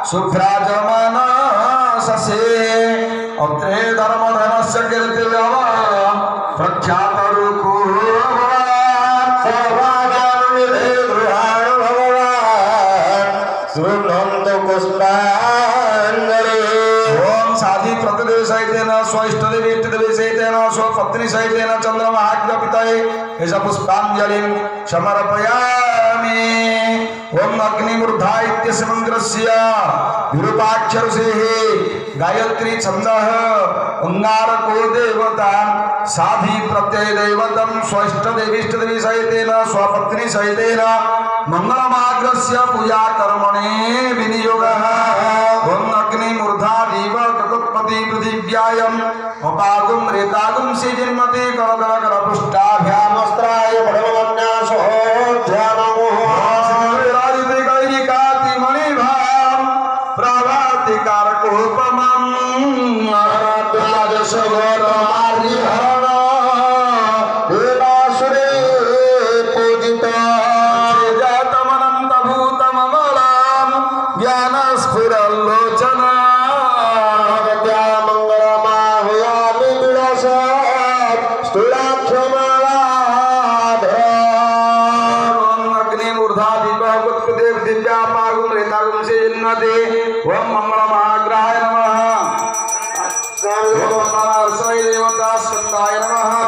सुभ्राजमान ससे अत्रे धर्म धनस्य कीर्तिर्यव प्रख्यात रूपो ओम साधी प्रतिदेव सहितेन स्वइष्टदेवी इष्टदेवी सहितेन स्वपत्नी सहितेन चंद्रमहाज्ञपितये एष पुष्पाञ्जलिं समर्पयामि। ओम अग्निमूर्धा इत्यस्य मन्त्रस्य विरूपाक्ष ऋषेः गायत्री छन्दः अंगारको देवता साधी प्रत्यय दैवतं स्वइष्टदेवी इष्टदेवी सहितेन स्वपत्नी सहितेन मंगलमाग्रस्य पूजा कर्मणे विनियोगः। ओम अग्निमूर्धा देव ककुत्पति पृथिव्यायम् अपागुं रेतागुं श्रीजन्मते करकरकरपुष्टाभ्यामस्त्राय परमन्यासो ध्यानमो मणिभां प्रभातिकारकोपमं राजसगरमार्यहरण देवासुरे पूजिता श्रीजातमनन्तभूतममलां ज्ञानस्फुरल्लोचना मंगलमाहुयामि विलासात् ओम मंगलमहाग्रहाय नमः। ओम नमः देवता स्कंदाय नमः।